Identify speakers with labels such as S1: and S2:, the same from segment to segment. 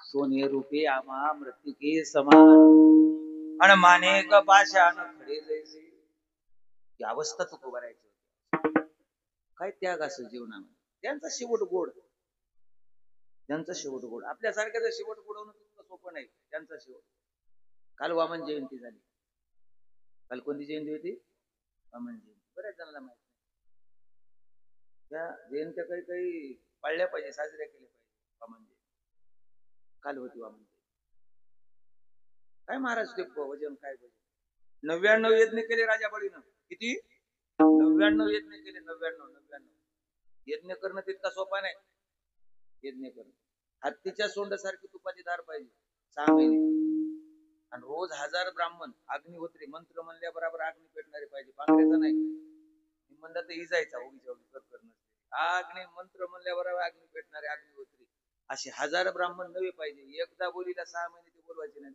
S1: सोने रूपे आम्हा मृत्तिके समान अन मानेक पाषाण खडे जैसे. ही अवस्था तू करायची. काय त्याग असं जीवनामध्ये. त्यांचा शेवट गोड, त्यांचा शेवट गोड. आपल्यासारख्याचा शेवट गोडवणं तितकं सोपं नाही. त्यांचा शेवट. काल वामन जयंती झाली. काल कोणती जयंती होती? वामन जयंती. बऱ्याच जणांना माहिती नाही. त्या जयंत्या काही काही पाळल्या पाहिजे, साजऱ्या केल्या पाहिजे. वामन जयंती काल होती. वामन जयंती. काय महाराज ते वजन काय वजन. 99 यज्ञ केले राजा बळीनं. किती? 99 यज्ञ केले. 99 यज्ञ करणं तितका सोपा नाही. यज्ञ करणं. हत्तीच्या सोंडासारखी तुपाची धार पाहिजे 6 महिने. आणि रोज 1000 ब्राह्मण अग्निहोत्री मंत्र म्हणल्या बरोबर अग्नी पेटणारे पाहिजे. पांघरायचा नाही. म्हणलं तर इजायचा उगीच्या उगी कर नसते. अग्नी मंत्र म्हणल्या बरोबर अग्नी पेटणारे अग्निहोत्री असे 1000 ब्राह्मण नवे पाहिजे. एकदा बोलीला 6 महिने ते बोलवायचे नाही.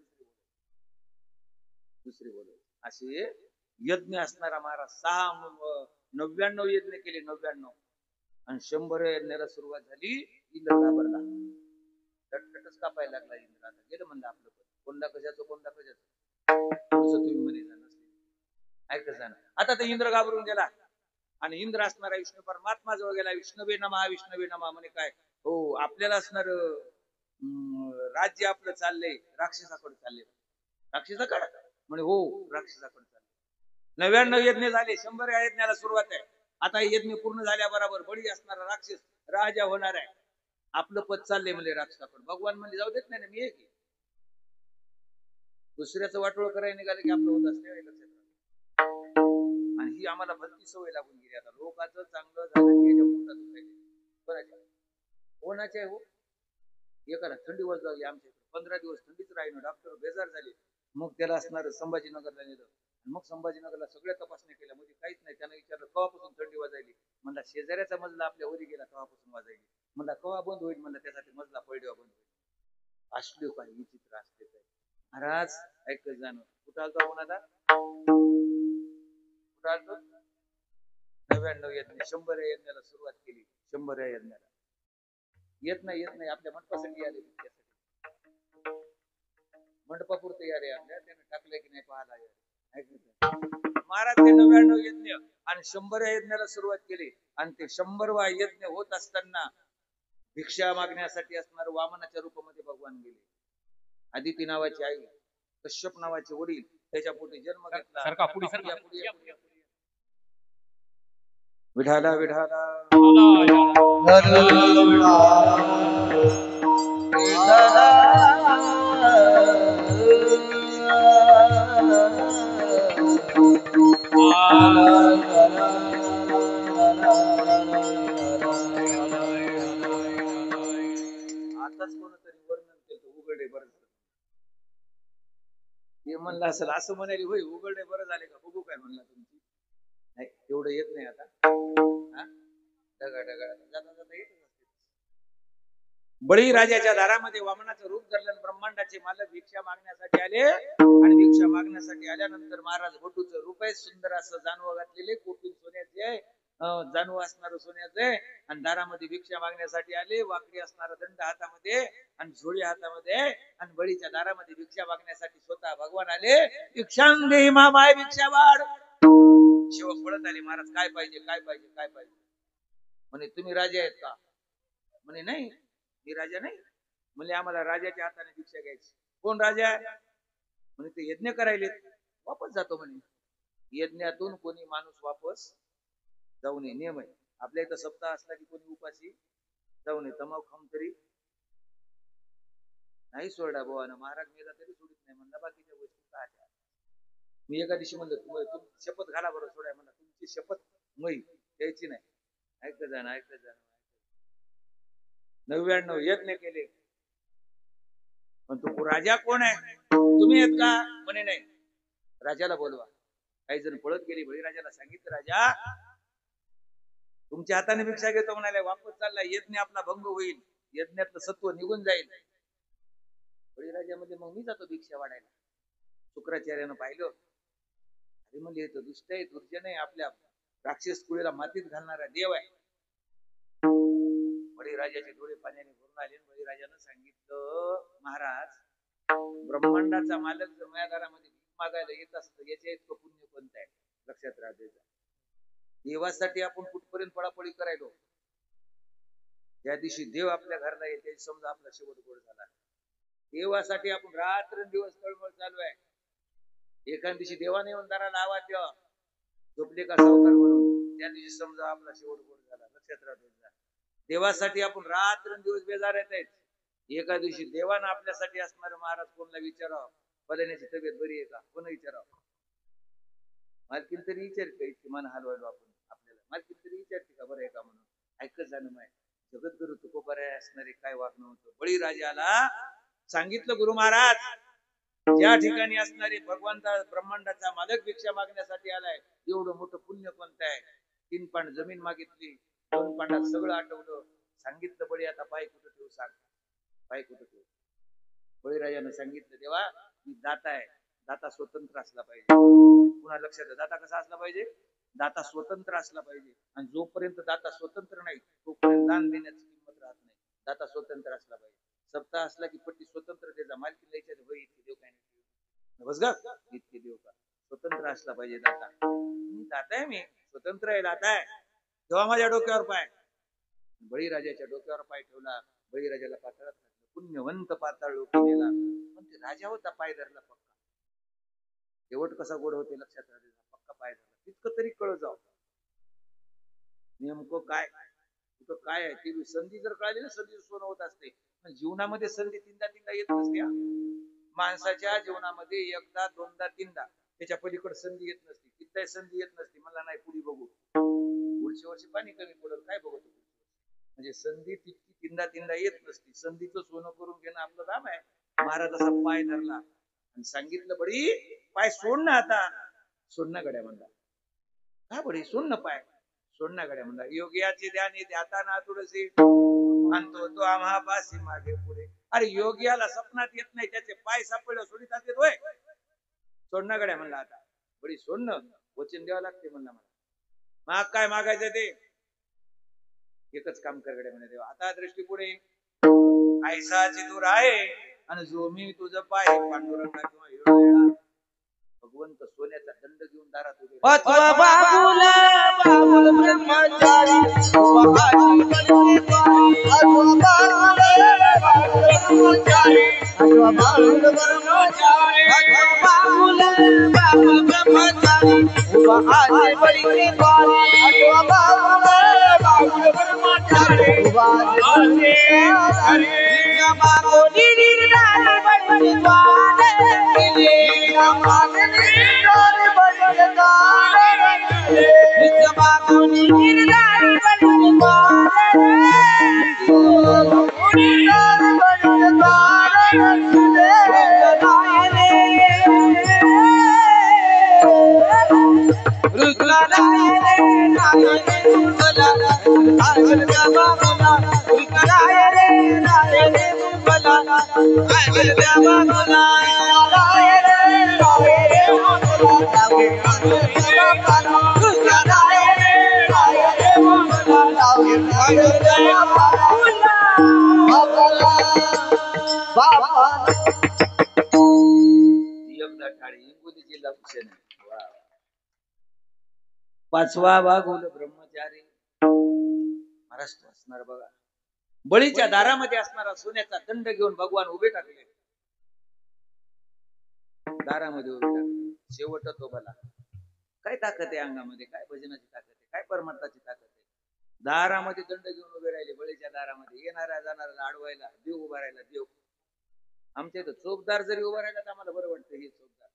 S1: दुसरी बोलवायची. असे यज्ञ असणारा महाराज 99 यज्ञ केले. 99 आणि 100 यज्ञाला सुरुवात झाली. इंद्र घाबरला. टटटच कापायला लागला इंद्र. आता गेलं म्हणलं आपलं पण. कोंडा कशाचं कोंडा कशाचं तुम्ही म्हणे ऐकत जाणं. आता तर इंद्र घाबरून गेला आणि इंद्र असणारा विष्णू परमात्मा जवळ गेला. विष्णवे नमा विष्णवे नमा म्हणे. काय हो आपल्याला असणार राज्य आपलं चाललंय राक्षसाकडे चाललंय. राक्षसाकडे म्हणे हो राक्षसाकडे चाललंय. 99 यज्ञ झाले. 100 यज्ञाला सुरुवात आहे. आता यज्ञ पूर्ण झाल्या बरोबर बळी असणारा राक्षस राजा होणार आहे. आपलं पद चाललंय म्हणजे राक्षसाकडे. भगवान म्हणजे जाऊ देत नाही ना. मी आहे की दुसऱ्याचं वाटोळ करायला निघालं की आपलं होत असते लक्षात. आणि ही आम्हाला भलती सवय लागून गेली. आता लोकांचं चांगलं झालं की याच्या पोटात दुखायला. कोणाच्या हो एकाला थंडी वाज लागली. आमच्या 15 दिवस थंडीच राहील. डॉक्टर बेजार झाले. मग त्याला असणार संभाजीनगरला नेलं. मग संभाजीनगरला सगळ्या तपासण्या केल्या. म्हणजे काहीच नाही. त्यानं विचारलं कवापासून थंडी वाजायली. म्हणला शेजाऱ्याचा मजला आपल्या वरी गेला तेव्हापासून वाजायली. म्हणला कवा बंद होईल. म्हणला त्यासाठी मजला पडल्यावर बंद होईल. असलो काही विचित्र असते. महाराज ऐकत जाणं. कुठं आलतो आपण आता? कुठं आलतो? 99 यज्ञ. 100 यज्ञाला सुरुवात केली. 100 यज्ञाला येत नाही आपल्या मंडपासाठी आले. मंडपापुरते यारे आपल्या त्याने टाकले की नाही पाहला. महाराज ते 99 यज्ञ आणि 100 यज्ञाला सुरुवात केली. आणि ते 100वा यज्ञ होत असताना भिक्षा मागण्यासाठी असणार वामनाच्या रूपामध्ये भगवान गेले. आदिती नावाची आई, कश्यप नावाचे वडील, त्याच्या पोटी जन्म घेतला. विठाला विठाला आताच कोणतरी वर्णन केलं उघडे बरं हे म्हणलं असेल. असं म्हणाली होय उघडे बरं झाले का बघू काय म्हणला तुमची. नाही तेवढं येत नाही आता. ढगा ढगा जाता जाता येत. बळी राजाच्या दारामध्ये वामनाचं रूप धरलं. ब्रह्मांडाचे मालक भिक्षा मागण्यासाठी आले. आणि भिक्षा मागण्यासाठी आल्यानंतर महाराज भटूचं रूप आहे. सुंदर असं जानवं घातलेले कोटून सोन्याचे जानवं असणार सोन्याचे. आणि दारामध्ये भिक्षा मागण्यासाठी आले. वाकडी असणारा दंड हातामध्ये आणि झोळी हातामध्ये. आणि बळीच्या दारामध्ये भिक्षा मागण्यासाठी स्वतः भगवान आले. भिक्षांग देहि माय भिक्षा वाढ. शेवक पळत आले. महाराज काय पाहिजे काय पाहिजे काय पाहिजे. म्हणे तुम्ही राजा आहेत का? म्हणे नाही मी राजा नाही. म्हणजे आम्हाला राजाच्या हाताने भिक्षा घ्यायची. कोण राजा आहे? म्हणजे ते यज्ञ करायले वापस जातो म्हणे. यज्ञातून कोणी माणूस वापस जाऊ नये. नियम आहे आपल्या इथं. सप्ताह असला की कोणी उपाशी जाऊ नये. तमाम खाऊन तरी नाही सोडा भावानं. महाराज मेला तरी सोडित नाही म्हणला. बाकीच्या गोष्टी काय. मी एका दिवशी म्हणलं तुमची शपथ घाला बरं सोडाय. म्हणला तुमची शपथ मै द्यायची नाही. ऐकत जाणं ऐकत जाणं. 99 यज्ञ केले. पण तू राजा कोण आहे? तुम्ही आहेत का? म्हणे नाही. राजाला बोलवा. काही जण पळत गेली. बळीराजाला सांगितलं राजा तुमच्या हाताने भिक्षा घेतो म्हणाले. वापस चालला. यज्ञ आपला भंग होईल. यज्ञातलं सत्व निघून जाईल. बळीराजामध्ये मग मी जातो भिक्षा वाढायला. शुक्राचार्यानं पाहिलं. अरे म्हणजे तो दुष्ट आहे दुर्जन आहे. आपल्या राक्षस कुळीला मातीत घालणारा देव आहे. बळीराजाचे डोळे पाण्याने भरून आले. बळीराजानं सांगितलं महाराज, ब्रह्मांडाचा मालक जर माझ्या घरामध्ये भीक मागायला येत असतं, याच्या इतकं पुण्य कोणतं आहे? लक्षात राहते. देवासाठी आपण कुठपर्यंत पळापळी करायलो. ज्या दिवशी देव आपल्या घरला येते समजा आपला शेवट गोड झाला. देवासाठी आपण रात्रंदिवस तळमळ चालू आहे. एका दिवशी देवाने येऊन दाराला आवाज द्यावा, झोपले का सावकार म्हणून, त्या दिवशी समजा आपला शेवट गोड झाला. लक्षात राहते. देवासाठी आपण रात्रंदिवस बेजार येत आहेत. एका दिवशी देवानं आपल्यासाठी असणारे महाराज कोणाला विचारावं, फलाण्याची तब्येत बरी आहे का? कोण विचारावं? मालकीन तरी विचारते, इतकी मन हलवायलो आपण आपल्याला. मालकीन तरी विचारते का बरं आहे का म्हणून? ऐकत जाणं माय जगद्गुरु तुकोबाराय असणारे काय वागणं होतं. बळीराजाला सांगितलं गुरु महाराज, ज्या ठिकाणी असणारे भगवंता ब्रह्मांडाचा मालक भिक्षा मागण्यासाठी आलाय, एवढं मोठं पुण्य कोणतं आहे? 3 पांड जमीन मागितली, 2 पांडात सगळं आठवलं. सांगितलं बळी आता पाय कुठं ठेवू, सांग पाय कुठं ठेवू. बळीराजानं सांगितलं, देवा मी दाता आहे, दाता स्वतंत्र असला पाहिजे. पुन्हा लक्षात, दाता कसा असला पाहिजे? दाता स्वतंत्र असला पाहिजे. आणि जोपर्यंत दाता स्वतंत्र नाही तोपर्यंत दान देण्याची किंमत राहत नाही. दाता स्वतंत्र असला पाहिजे. सप्ताह असला की पट्टी स्वतंत्र त्याचा मालकी द्यायच्या, भाई इतके देव काय नाही बस ग, इतके देव का? स्वतंत्र असला पाहिजे दाता. दाता आहे, मी स्वतंत्र आहे, दाता आहे. तेव्हा माझ्या डोक्यावर पाय. बळीराजाच्या डोक्यावर पाय ठेवला. बळीराजाला पाताळात घातलं. पुण्यवंत पाताळ लोक गेला, पण ते राजा होता पाय धरला पक्का. शेवट कसा गोड होते लक्षात राहते. पक्का पाय धरला. तितकं तरी कळ जाऊ नेमकं काय कुठं काय आहे. ती संधी जर कळाली ना, संधी सोनं होत असते. पण जीवनामध्ये संधी तीनदा येत नसते. माणसाच्या जीवनामध्ये एकदा दोनदा तीनदा, त्याच्या पलीकडे संधी येत नसते. किती संधी येत नसते. मला नाही पुढे बघू, पुढच्या वर्षी पाणी कमी पडलं काय बघतो. म्हणजे संधी तितकी तीनदा येत नसती. संधीचं सोनं करून घेणं आपलं काम आहे. महाराजाचा पाय धरला आणि सांगितलं, बडी पाय सोड ना आता. सोडणं गड्या म्हणला. का बडी सोडणं पाय? सोडणं गड्या म्हणला. योग्याचे ध्यानी ध्याता ना तुळशी, म्हणतो तो आम्हा पासी मागे पुढे. अरे योग्याला सपनात येत नाही, त्याचे पाय सापडलं सोडित असते होय. सोडणं गड्या म्हणला. आता बडी सोडणं वचन द्यावं लागते म्हणला. मला माग काय मागायचं ते एकच काम कर गड्या म्हणे देवा. आता दृष्टी पुढे ऐसाची दूर आहे आणि जो मी तुझं पाय पांडुरंगा किंवा हिरवेळा. भगवंत सोन्याचा दंड घेऊन दारात उभे. पाचवा भाग होल ब्रह्मचारी. महाराष्ट्र असणार बघा. बळीच्या दारामध्ये असणारा सोन्याचा दंड घेऊन भगवान उभे टाकले. दारामध्ये उभे टाकले. शेवट तो भला. काय ताकद आहे अंगामध्ये? काय भजनाची ताकद आहे? काय परमार्थाची ताकद आहे? दारामध्ये दंड घेऊन उभे राहिले. बळीच्या दारामध्ये येणाऱ्या जाणाऱ्याला अडवायला देव उभा राहिला. देव आमच्या इथं चोपदार जरी उभा राहिला तर आम्हाला बरं वाटतं. हे चोपदार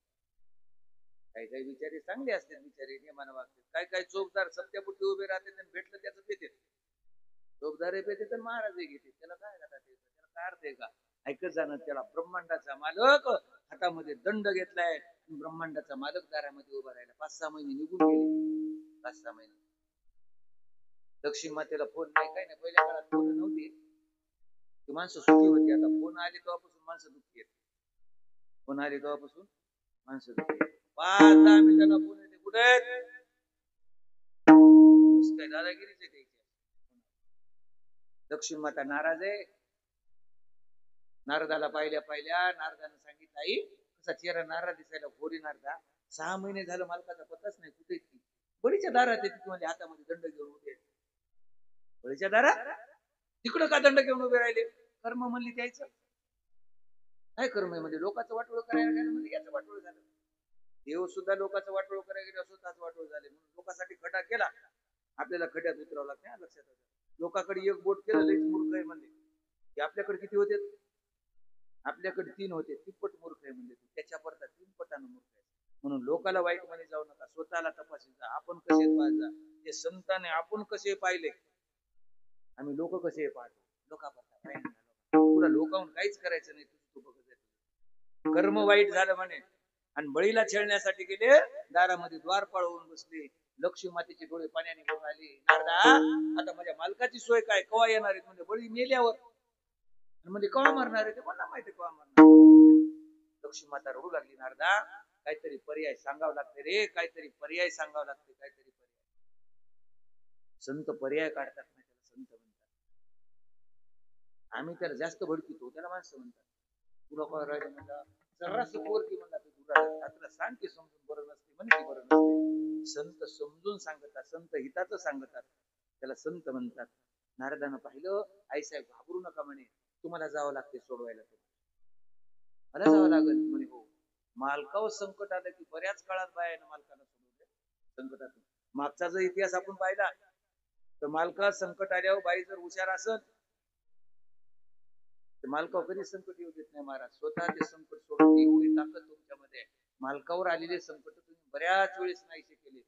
S1: काही काही विचारी चांगले असतात, विचारी नियमानं वागतात. काय काय चोपदार सत्यापुटी उभे राहतात आणि भेटलं त्याचं पेते. चोपदार पेते तर महाराज घेते. त्याला काय करतात? त्याला काय अर्थ आहे का? ऐकत जाणं. त्याला ब्रह्मांडाचा मालक हातामध्ये दंड घेतलाय. ब्रह्मांडाचा मालक दारामध्ये उभा राहिला. 5-6 महिने निघून गेले. 5-6 महिने. दक्षिण मातेला फोन नाही, काय नाही. पहिल्या काळात फोन नव्हते. ती माणसं सुखी होती. आता फोन आले तेव्हापासून माणसं दुःखी आहेत. फोन आले तेव्हापासून माणसं दुःखी आहेत. 5-10 मिनिटांना फोन येते. कुठे आहेत? काय दादागिरीच आहे त्याची. दक्षिण माता नाराज आहे. नारदाला पाहिल्या पाहिल्या नारदानं सांगितलं, आई कसा चेहरा नारदा दिसायला, गोरी नारदा, 6 महिने झालं मालकाचा पत्ताच नाही, कुठे ती बळीच्या दारात येते, तुम्हाला हातामध्ये दंड घेऊन उभे आहेत. बळीच्या दारात तिकडं का दंड घेऊन उभे राहिले? कर्म म्हणली द्यायचं. काय कर्म आहे म्हणजे? लोकांचं वाटोळ करायला गेलं म्हणजे याचं वाटोळ झालं. देव सुद्धा लोकांचं वाटोळ करायला गेलं, स्वतःच वाटोळ झाले. म्हणून लोकांसाठी खड्डा केला, आपल्याला खड्ड्यात उतरावं लागतं. लक्षात आलं? लोकांकडे एक बोट केलं, लईच मूर्ख आहे म्हणले. की आपल्याकडे किती होते? आपल्याकडे 3 होते, तिप्पट मूर्ख आहे म्हणजे. त्याच्या पडता 3 पटानं मूर्ख आहे. म्हणून लोकाला वाईट मध्ये जाऊ नका, स्वतःला तपासून जा, आपण कसे पाहता. ते संतांनी आपण कसे पाहिले, आम्ही लोक कसे पाहतो. लोका पाहता तुला लोकांहून काहीच करायचं नाही, तू बघत कर्म वाईट झालं म्हणे. आणि बळीला छेडण्यासाठी गेले, दारामध्ये द्वारपाळ होऊन बसले. लक्ष्मी मातेचे डोळे पाण्याने भरून आले. नारदा, आता माझ्या मालकाची सोय काय, कवा येणार आहेत? म्हणजे बळी मेल्यावर. म्हणजे कवा मरणार आहे ते कोणाला माहिती, कवा मरणार. लक्ष्मी माता रडू लागली, नारदा काहीतरी पर्याय सांगावं लागते रे, काहीतरी पर्याय सांगावं लागते, काहीतरी पर्याय. संत पर्याय काढतात ना, त्याला संत म्हणतात. आम्ही त्याला जास्त भडकितो, त्याला माणसं म्हणतात. तुला काय राहिलं म्हणला, सर्रास पोरकी म्हणला, तुला सांग की समजून, बरं नसते म्हणजे बरं नसते. संत समजून सांगतात, संत हिताचं सांगतात, त्याला संत म्हणतात. नारदानं पाहिलं, आईसाहेब घाबरू नका म्हणे, तुम्हाला जावं लागते सोडवायला. मला जावं लागेल म्हणे. हो, मालकावर संकट आलं की बऱ्याच काळात बायानं मालकाला सोडवलं संकटातून. मागचा जर इतिहास आपण पाहिला तर मालका संकट आल्यावर बाई जर हुशार असेल तर मालकावर कधी संकट येऊ देत नाही महाराज. स्वतः ते संकट सोडून एवढी ताकद तुमच्यामध्ये आहे. मालकावर आलेले संकट तुम्ही बऱ्याच वेळेस नाहीसे केले.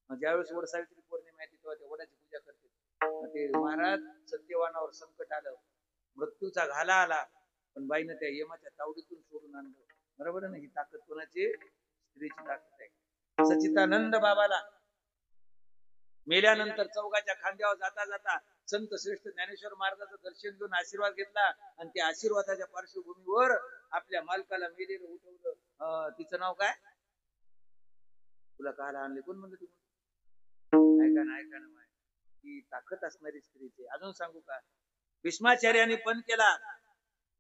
S1: ज्यावेळेस वडसावित्री पौर्णिमा येते तेव्हा ते वडाची पूजा करते. ते महाराज सत्यवानावर संकट आलं, मृत्यूचा घाला आला, पण बाईनं त्या यमाच्या तावडीतून सोडून आणलं. बरोबर ना? ही ताकद कोणाची? स्त्रीची ताकद आहे. सच्चिदानंद बाबाला मेल्यानंतर चौघाच्या खांद्यावर जाता जाता संत श्रेष्ठ ज्ञानेश्वर महाराजांचं दर्शन घेऊन आशीर्वाद घेतला, आणि त्या आशीर्वादाच्या पार्श्वभूमीवर आपल्या मालकाला मेलेलं उठवलं. तिचं नाव काय? तुला काला आणले कोण म्हणलं? तुम्ही ऐका ना, ऐका ना, ती ताकद असणारी स्त्रीची. अजून सांगू का? भीष्माचार्याने पण केला,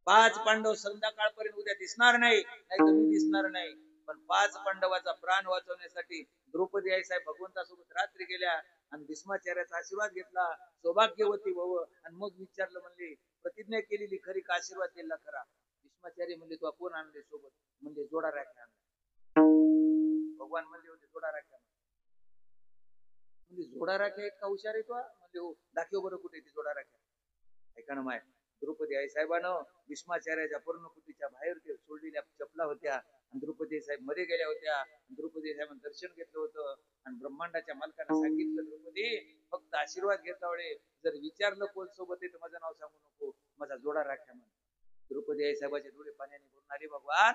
S1: 5 पांडव संध्याकाळपर्यंत उद्या दिसणार नाही, नाही तर मी दिसणार नाही. पण 5 पांडवाचा प्राण वाचवण्यासाठी द्रौपदी आई साहेब भगवंतासोबत रात्री गेल्या आणि भीष्माचार्याचा आशीर्वाद घेतला, सौभाग्यवती भव. आणि मग विचारलं, म्हणले प्रतिज्ञा केलेली खरी का, आशीर्वाद दिला खरा? भीष्माचार्य म्हणले, तू कोण आणले सोबत? म्हणजे जोडा राख्या आणला. भगवान म्हणले होते जोडा राख्या. म्हणजे जोडा राख्या इतका हुशार आहे तो? म्हणजे हो, दाखव बरं कुठे ती जोडा राख्या. ऐका ना माय, द्रौपदी आई साहेबानं भीष्माचार्याच्या पर्णकुटीच्या बाहेर ते सोडलेल्या चपला होत्या, आणि द्रौपदी साहेब मध्ये गेल्या होत्या. द्रौपदी साहेबांनी दर्शन घेतलं होतं, आणि ब्रह्मांडाच्या मालकानं सांगितलं, द्रौपदी फक्त आशीर्वाद घेता वेळे जर विचारलं कोण सोबत आहे तर माझं नाव सांगू नको, माझा जोडा राख्या म्हण. द्रौपदी आई साहेबाचे डोळे पाण्याने भरून आले. भगवान,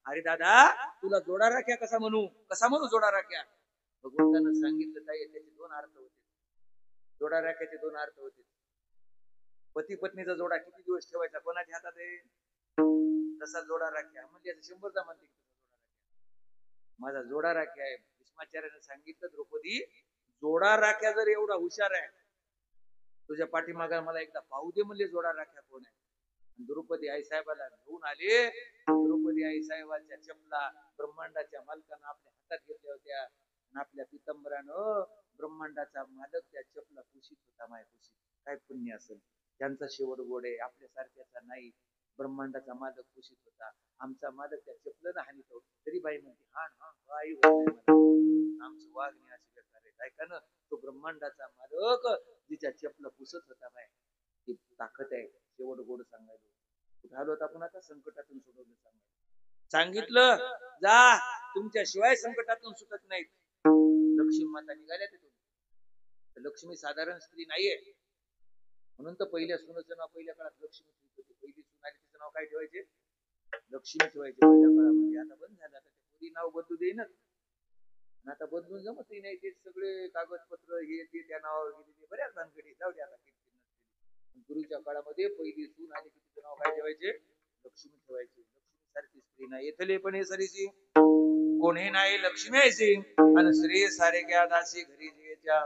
S1: अरे दादा, तुला जोडा राख्या कसा म्हणू, कसा म्हणू जोडा राख्या? भगवंतानं सांगितलं, ताई त्याचे 2 अर्थ होते. जोडा राख्याचे 2 अर्थ होते. पती पत्नीचा जोडा किती दिवस ठेवायचा, कोणाच्या हातात आहे? तसा जोडा राख्या म्हणजे 100दा म्हणते, माझा जोडा राख्या आहे. भीष्माचार्याने सांगितलं, द्रौपदी जोडा राख्या जर एवढा हुशार आहे, तुझ्या पाठीमागा मला एकदा पाहू दे म्हणले जोडा राख्या कोण आहे. द्रौपदी आई साहेबाला घेऊन आले. द्रौपदी आई साहेबांच्या चपला ब्रह्मांडाच्या मालकानं आपल्या हातात घेतल्या होत्या, आणि आपल्या पितंबरानं ब्रह्मांडाचा मालक त्या चपला पुशीत होता. माय पुशीत काय पुण्य असेल त्यांचा शेवट गोड आहे, आपल्यासारख्याचा नाही. ब्रह्मांडाचा मालक पुशीत होता, आमचा मालक त्या चपलन हानितो. तरी बाई म्हणते, हा हा बाई आमची वागणी अशी प्रकारे. ऐका ना, तो ब्रह्मांडाचा मालक जिच्या चपला पुसत होता, बाय ती ताकद आहे शेवट गोड सांगायला. झालो होता आपण आता संकटातून सोडवलं सांगितलं, जा तुमच्या शिवाय संकटातून सुटत नाहीत. लक्ष्मी माता निघाल्या तिथून. लक्ष्मी साधारण स्त्री नाहीये, म्हणून तर पहिल्या सुनेचं नाव पहिल्या काळात लक्ष्मी होते. पहिली सून आली तिचं नाव काय ठेवायचे? लक्ष्मी ठेवायचे पहिल्या काळामध्ये. आता बंद झालं, आता पुरी नाव बदलू देईनच. आता बदलून जमतही नाही, ते सगळे कागदपत्र हे ते त्या नावावर गेलेले बऱ्याच भानगडी. जाऊ दे आता. पूर्वीच्या काळामध्ये पहिली सून आली की तिचं नाव काय ठेवायचे? लक्ष्मी ठेवायचे. लक्ष्मी सारखी स्त्री नाही येथले पण हे सरीची कोणी नाही लक्ष्मी यायची. आणि श्री सारे घ्या दासी घरी जियेच्या.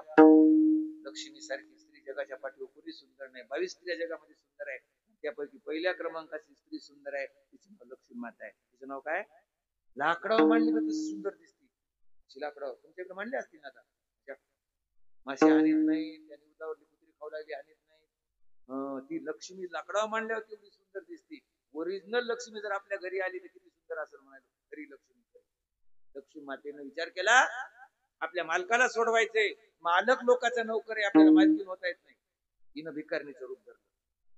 S1: लक्ष्मी सारखी स्त्री जगाच्या पाठीवर कुणी सुंदर नाही. 22 स्त्रिया जगामध्ये सुंदर आहे, त्यापैकी पहिल्या क्रमांकाची स्त्री सुंदर आहे, तिचं नाव लक्ष्मी माता आहे. तिचं नाव काय? लाकडावर मांडली तर तशी सुंदर दिसते. अशी लाकडावर तुमच्याकडे मांडली असतील ना आता. मासे आणत नाही, त्याने उतावरली कुत्री खाऊ लागली आणत नाही. ती लक्ष्मी लाकडावर मांडल्यावर तेवढी सुंदर दिसते. ओरिजिनल लक्ष्मी जर आपल्या घरी आली तर किती सुंदर असेल म्हणाले. खरी लक्ष्मी. लक्ष्मी मातेनं विचार केला, आपल्या मालकाला सोडवायचंय. मालक लोकांचा नोकर आहे, आपल्याला मालकीन होता येत नाही. हिनं भिकारणीचं रूप धरलं.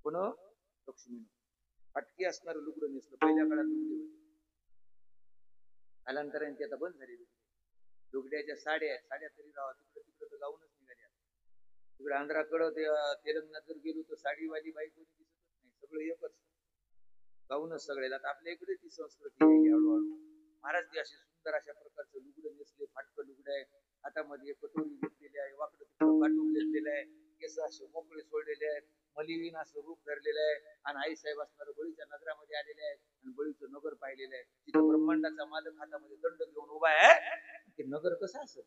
S1: कोण? लक्ष्मीनं. फाटकी असणार लुगडं नेसलं. पहिल्या काळात लुगडे होते. कालांतराने ते आता बंद झाले. लुगड्याच्या साड्या तरी राहा. तिकडे तर गाऊनच निघाल्या. तिकडे आंध्राकडं तेलंगणात जर गेलो तर साडीवाली बाई कोणी दिसतच नाही. सगळं एकच गाऊनच सगळ्याला. आता आपल्या इकडे ती संस्कृती आहे हळूहळू. महाराज ते असे सुंदर अशा प्रकारचं लुगडं नेसले. फाटकं लुगडं आहे. हातामध्ये कटोरी घेतलेली आहे. वाकडं तिकडं काटून घेतलेलं आहे. केस असे मोकळे सोडलेले आहेत. मलिन असं रूप धरलेलं आहे. आणि आईसाहेब असणार बळीच्या नगरामध्ये आलेले आहेत. आणि बळीचं नगर पाहिलेलं आहे. तिथं ब्रह्मांडाचा मालक हातामध्ये दंड घेऊन उभा आहे. ते नगर कसं असेल?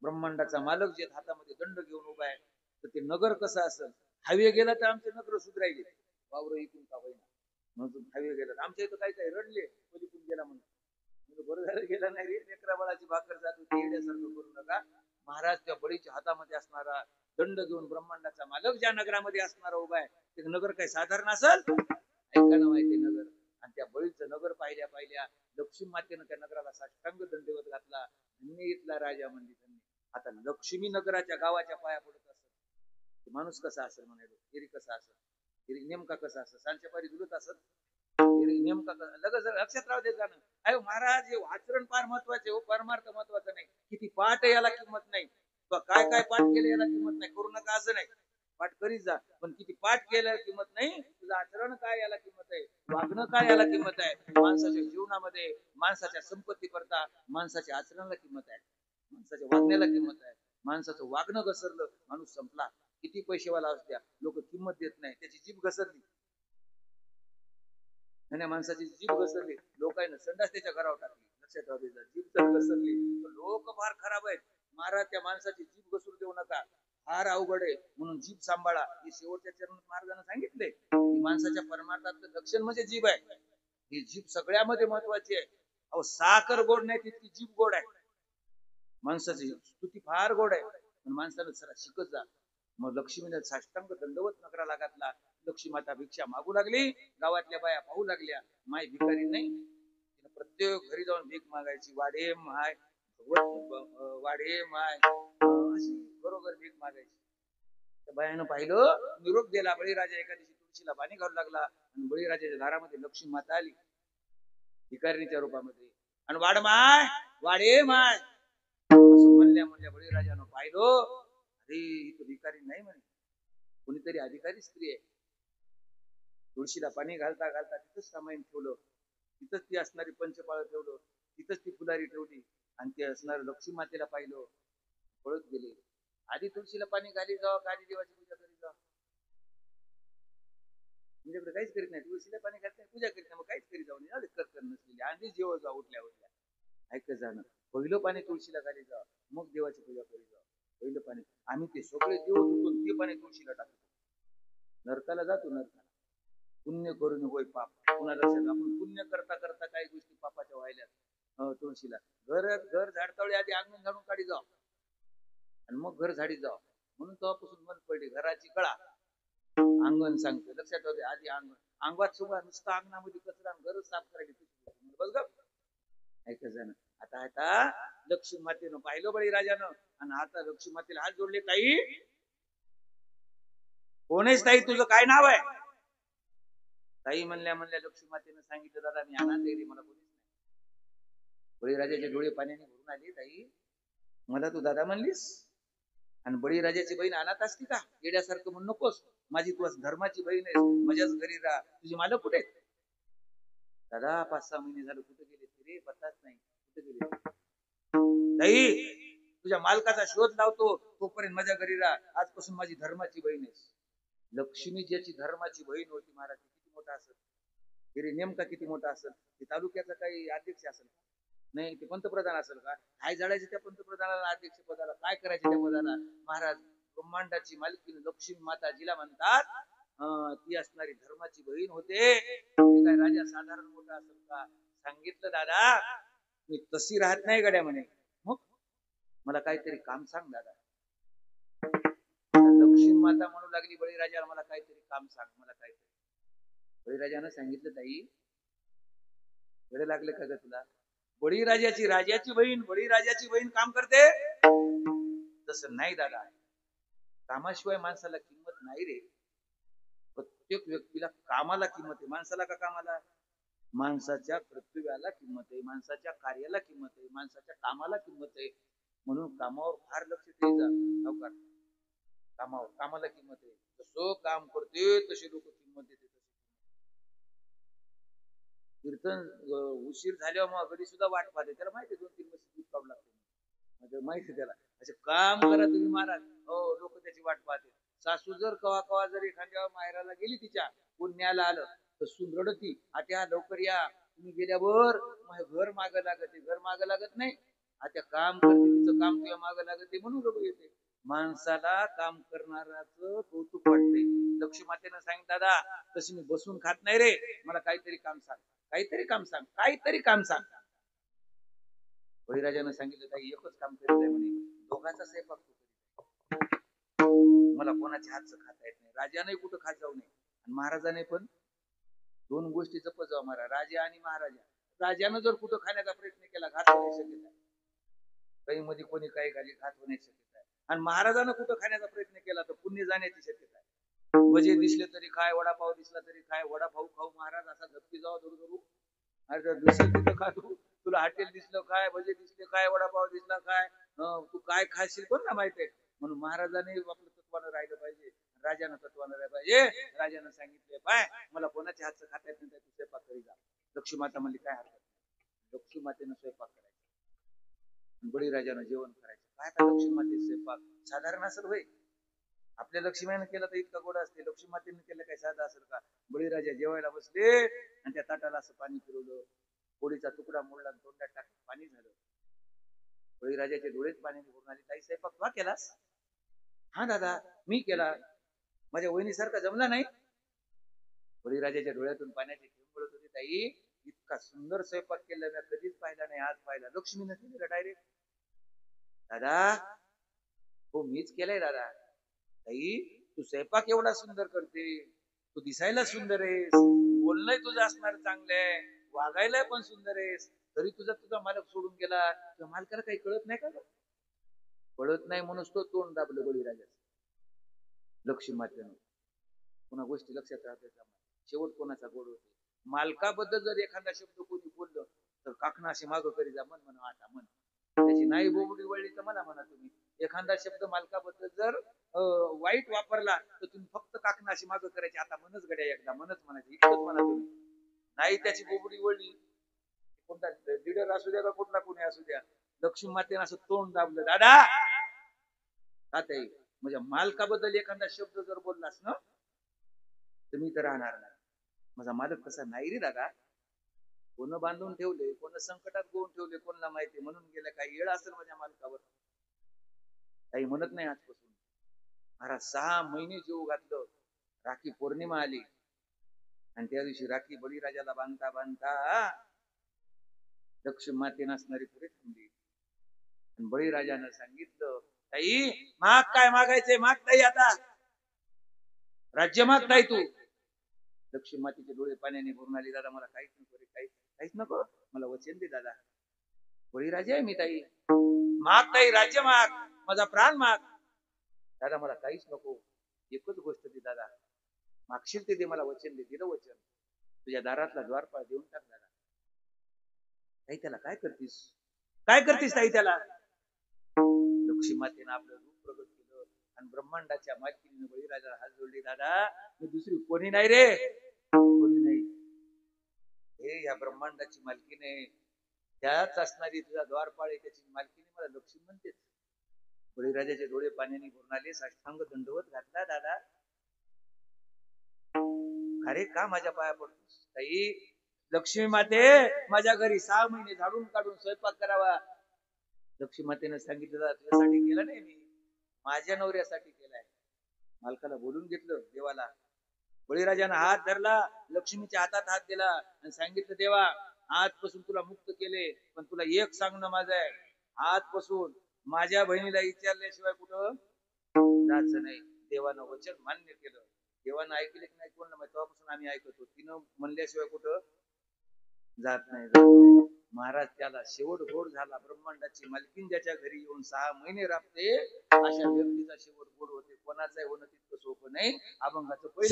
S1: ब्रह्मांडाचा मालक जे हातामध्ये दंड घेऊन उभा आहे, तर ते नगर कसं असेल? हायवे गेला तर आमचे नगर सुधरायले. वावर इकून का होईना म्हणून हायवे गेला. आमच्या इथं काही काही रडले पलीकडून गेला म्हणून. बरं झालं गेला नाही रे. लेकरा बाळाची भाकर जात होती. येण्यासारखं करू नका. महाराज त्या बळीच्या हातामध्ये असणारा दंड घेऊन ब्रह्मांडाचा मालक ज्या नगरामध्ये असणारा उभा आहे, ते नगर काही साधारण असेल? ऐका ना माहिती नगर. आणि त्या बळीचं नगर पाहिल्या लक्ष्मी मातेनं त्या नगराला साष्टांग दंडवत घातला. धन्य इथला राजा म्हणजे धन्य. आता लक्ष्मी नगराच्या गावाच्या पाया पडत असेल, माणूस कसा असेल म्हणायला. एरी कसा असेल? एरी नेमका कसा असेल? सांच्या पारी दुलत असेल. नेमका लगेच लक्षात राहू दे जाणं. अरे महाराज हे आचरण फार महत्वाचे हो. परमार्थ महत्वाचा नाही. किती पाठ याला किंमत नाही. काय काय पाठ केले याला किंमत नाही. करू नका असं नाही. पाठ करीत जा, पण किती पाठ केल्याला किंमत नाही. तुझं आचरण काय याला किंमत आहे. वागणं काय याला किंमत आहे. माणसाच्या जीवनामध्ये माणसाच्या संपत्ती करता माणसाच्या आचरणाला किंमत आहे. माणसाच्या वागण्याला किंमत आहे. माणसाचं वागणं घसरलं माणूस संपला. किती पैसेवाला असू द्या, लोक किंमत देत नाही. त्याची जीभ घसरली. आणि माणसाची जीभ घसरली. लोकांना संडास त्याच्या घरावर टाकली. लक्षात राहू द्या. जीभ तर घसरली. लोक फार खराब आहेत. महाराज त्या माणसाची जीभ घसरू देऊ नका. फार अवघड आहे. म्हणून जीभ सांभाळा. हे शेवटच्या चरण महाराजांना सांगितले. माणसाच्या परमार्थाचं लक्षण म्हणजे जीभ आहे. ही जीभ सगळ्यामध्ये महत्वाची आहे. अहो साखर गोड नाही तितकी जीभ गोड आहे. माणसाची स्तुती फार गोड आहे. पण माणसाला जरा शिकत जा. मग लक्ष्मीने साष्टांग दंडवत नगराला घातला. लक्ष्मी माता भिक्षा मागू लागली. गावातल्या बाया पाहू लागल्या. माय भिकारी नाही. तिने प्रत्येक घरी जाऊन भीक मागायची. वाढे माय वाढे माय अशी बरोबर भीक मागायची. त्या बायानं पाहिलं. निरोप दिला. बळीराजा एका दिवशी तुळशीला पाणी घालू लागला. आणि बळीराजाच्या दारामध्ये लक्ष्मी माता आली भिकारणीच्या रूपामध्ये. आणि वाढ माय वाढे माय असं म्हणल्या बळीराजानं पाहिलं. अरे इथं भिकारी नाही म्हणे, कोणीतरी अधिकारी स्त्री आहे. तुळशीला पाणी घालता घालता तिथंच सामाईन ठेवलं. तिथंच ती असणारी पंचपाळ ठेवलं. तिथंच ती फुलारी ठेवली. आणि ते असणार लक्ष्मी मातेला पाहिलं. पळत गेले. आधी तुळशीला पाणी घाली जावं का आधी देवाची पूजा करी जावं? तुमच्याकडे काहीच करीत नाही. तुळशीला पाणी घालत नाही, पूजा करीत नाही, मग काहीच करी जाऊ नये. कर नसलेली आधी जेव्हा जाऊ उठल्या ऐकत जाणं. पहिलं पाणी तुळशीला घाली जावं, मग देवाची पूजा करी जावं. पहिलं पाणी. आम्ही ते सगळे देव धुतो ते पाणी तुळशीला टाकतो. नरकाला जातो. नरकाला पुण्य करून होय पाप. कुणाला आपण पुण्य करता करता काही गोष्टी पापाच्या व्हायल्या. तुळशीला घर झाडतावळी आधी अंगण झाडून काढी जाव आणि मग घर झाडी जाव. म्हणून तेव्हापासून मन पडली घराची कळा. अंगण सांगतो. लक्षात ठेवते. आधी अंगण. अंगात सुद्धा नुसतं अंगणामध्ये कचरा घर साफ करायची. बस ग ऐकत जाणं. आता लक्ष्मी मातेनं पाहिलं बळीराजानं. आणि आता लक्ष्मी मातेला हात जोडले. ताई कोणीच ताई तुझं काय नाव आहे? ताई म्हणल्या लक्ष्मी मातेनं सांगितलं दादा मी अनाथ आहे रे, मला कोणीच नाही. बळीराजाचे डोळे पाण्याने भरून आले. ताई मला तू दादा म्हणलीस आणि बळीराजाची बहीण अनाथ असती का? येड्यासारखं म्हणू नकोस. माझी तू धर्माची बहीण आहे. माझ्याच घरी राहा. तुझी मालक कुठे? दादा 5-6 महिने झालं. कुठे गेले रे? पत्ताच नाही. कुठे गेले? ताई तुझ्या मालकाचा शोध लावतो. तोपर्यंत माझ्या घरी राहा. आजपासून माझी धर्माची बहीण आहे. लक्ष्मी ज्याची धर्माची बहीण होती महाराज किती मोठा असेल. तरी नेमका किती मोठा असेल. ते तालुक्याचा काही अध्यक्ष असेल नाही, ते पंतप्रधान असेल का? काय जाडायचे त्या पंतप्रधानाला अध्यक्ष पदाला? काय करायचे त्या पदाला? महाराज ब्रह्मांडाची मालकीन लक्ष्मी माता जिला म्हणतात ती असणारी धर्माची बहीण होते. ती काय राजा साधारण मोठा असेल का? सांगितलं दादा मी तशी राहत नाही गड्या म्हणे. मग मला काहीतरी काम सांग दादा. लक्ष्मी माता म्हणू लागली बळीराजाला मला काहीतरी काम सांग, मला काहीतरी. बळीराजानं सांगितलं ताई वेळ लागले का ग तुला? बळीराजाची राजाची बहीण बळीराजाची बहीण काम करते? तसं नाही दादा, कामाशिवाय माणसाला किंमत नाही रे. प्रत्येक व्यक्तीला कामाला किंमत आहे. माणसाला का कामाला? माणसाच्या कर्तव्याला किंमत आहे, माणसाच्या कार्याला किंमत आहे, माणसाच्या कामाला किंमत आहे. म्हणून कामावर फार लक्ष द्यायचं सावकार. कामावर कामाला किंमत आहे. जसं काम करते तशी लोक किंमत देते. कीर्तन उशीर झाल्यावर मग घडी सुद्धा वाट पाहते. त्याला माहिती 2-3 वर्ष दूध काढू लागते. म्हणजे माहिती त्याला असे काम करा तुम्ही महाराज. हो लोक त्याची वाट पाहते. सासू जर कवा कवा जर एखाद्या माहेराला गेली तिच्या पुण्याला आलं तर सून रडती आत्या लवकर या तुम्ही गेल्यावर घर मागं लागते. घर मागं लागत नाही, आत्या काम करते तिचं काम तुझ्या मागं लागते म्हणून रडू येते. माणसाला काम करणाराच कौतुक वाटते. लक्ष्मी मातेनं सांगितलं दादा तशी मी बसून खात नाही रे, मला काहीतरी काम सांग, काहीतरी काम सांग, काहीतरी काम सांग. बळीराजानं सांगितलं ताई एकच काम करायचंय म्हणे, दोघांचा स्वयंपाक मला कोणाच्या हातचं खाता येत नाही. राजाने कुठं खात जाऊ नये आणि महाराजाने पण दोन गोष्टी जपत जाऊ. महाराज राजा आणि महाराजा. राजानं जर कुठं खाण्याचा प्रयत्न केला घात होण्याची शक्यता आहे. काही मध्ये कोणी काही घाली घात होण्याची शक्यता आहे. आणि महाराजानं कुठं खाण्याचा प्रयत्न केला तर पुण्य जाण्याची शक्यता आहे. भजे दिसले तरी खाय, वडापाव दिसला तरी खाय. वडापाव खाऊ महाराज असा धपकी जावा धरू धरू. अरे दिसेल तिथं खा तू. तुला हॉटेल दिसलं काय, भजे दिसले काय, वडापाव दिसला काय, तू काय खाशील कोण ना माहितीये. म्हणून महाराजांनी आपलं तत्वानं राहिलं पाहिजे, राजानं तत्वानं राहिलं पाहिजे. राजानं सांगितले पाय मला कोणाच्या हातचं खाता येत नाही, तू स्वयंपाक करी जा. लक्ष्मी माता म्हणली काय हरकत नाही. लक्ष्मी मातेनं स्वयंपाक करायचा, बळीराजानं जेवण करायचं. काय आता लक्ष्मी माते स्वयंपाक साधारण असेल होय? आपल्या लक्ष्मीनं केलं तर इतका गोड असते, लक्ष्मी मातेनं केलं काय साधा असेल का? बळीराजा जेवायला बसले आणि त्या ताटाला असं पाणी फिरवलं, पोळीचा तुकडा मोडला, तोंडात टाकून पाणी झालं. बळीराजाचे डोळेच पाण्याने भरून आले. ताई स्वयंपाक तुला केलास? हा दादा मी केला, माझ्या वहिनीसारखा जमला नाही. बळीराजाच्या डोळ्यातून पाण्याचे थेंब पडत होते. ताई इतका सुंदर स्वयंपाक केला मी कधीच पाहिला नाही, आज पाहिला. लक्ष्मीनं केलं डायरेक्ट. दादा हो मीच केलंय दादा. ताई तू स्वयंपाक एवढा सुंदर करते, तू दिसायला सुंदर आहेस, बोलणंही तुझं असणार चांगलंय, वागायला पण सुंदर आहेस, तरी तुझा मालक सोडून गेला. तुझ्या मालकाला काही कळत नाही का? कळत नाही म्हणून तो तोंड दाबलं बळीराजाचं. लक्ष्मी मातेनं पुन्हा गोष्टी लक्षात राहते. शेवट कोणाचा गोड होते. मालकाबद्दल जर एखादा शब्द कोणी बोललं तर काकणं अशी मागं करी जा. मन म्हणा आता मन त्याची नाही बोबडी वळली तर मला म्हणा तुम्ही. एखादा शब्द मालकाबद्दल जर वाईट वापरला तर तुम्ही फक्त काकणं अशी मागं करायची. आता मनच गड्या एकदा मनच म्हणायची, इतकंच म्हणा तुम्ही. नाही त्याची बोबडी वळली, कोणता लीडर असू द्या का कुठला कोणी असू द्या, लक्ष्मी मातेनं असं तोंड दाबलं. दादा ताई म्हणजे मालकाबद्दल एखादा शब्द जर बोललास ना तर मी तर राहणार नाही. माझा मालक कसा नाही रे दादा. कोण बांधून ठेवले, कोण संकटात गोवून ठेवले कोणाला माहिती, म्हणून गेलं. काही येळ असेल माझ्या मालकावर. काही म्हणत नाही आजपासून. महाराज 6 महिने जीव घातलं. राखी पौर्णिमा आली आणि त्या दिवशी राखी बळीराजाला बांधता बांधता लक्ष्मी मातेनं असणारी पुढे थांबली आणि बळीराजानं सांगितलं ताई माग काय मागायचंय माग ताई, आता राज्य माग ताई तू. लक्ष्मी मातेचे डोळे पाण्याने भरून आले. दादा मला काहीच नको रे, काहीच नको, मला वचन दे दादा. बळीराजा आहे मी ताई, माग ताई राज्य माग, माझा प्राण माग. दादा मला काहीच नको, एकच गोष्ट दे दादा, मागशील ते दे, मला वचन दे. दिलं वचन. तुझ्या दारातला द्वारपाळ देऊन टाक दादा. ताई त्याला काय करतीस, काय करतीस ताई त्याला? लक्ष्मी मातेनं आपलं रूप प्रगट केलं आणि ब्रह्मांडाच्या मालकीने बळीराजाला हात जोडले. दादा मी दुसरी कोणी नाही रे, कोणी नाही. हे या ब्रह्मांडाची मालकीने, त्याच असणारी तुझा द्वारपाळ आहे, त्याची मालकीने मला लक्ष्मी म्हणते. बळीराजाचे डोळे पाण्याने भरून आले. साष्टांग दंडवत घातला. दादा अरे का माझ्या पाया पडतोस? ताई लक्ष्मी माते माझ्या घरी 6 महिने झाडून काढून स्वयंपाक करावा. लक्ष्मी मातेनं सांगितलं तुझ्यासाठी केलं नाही, मी माझ्या नवऱ्यासाठी केलाय. मालकाला बोलून घेतलं देवाला, बळीराजानं हात धरला, लक्ष्मीच्या हातात हात दिला आणि सांगितलं, देवा आजपासून तुला मुक्त केले, पण तुला एक सांगणं माझं आहे, आजपासून माझ्या बहिणीला विचारल्याशिवाय कुठं जायचं नाही. देवानं वचन मान्य केलं. देवानं ऐकले की नाही कोण नाही, तेव्हापासून आम्ही ऐकतो, तिनं म्हणल्याशिवाय कुठं जात नाही. महाराज त्याला शेवट गोड झाला. ब्रह्मांडाची मालकीन ज्याच्या घरी येऊन 6 महिने राबते, अशा व्यक्तीचा शेवट गोड होते. कोणाचाही होणं तितकं सोपं नाही. अभंगाचं पहिलं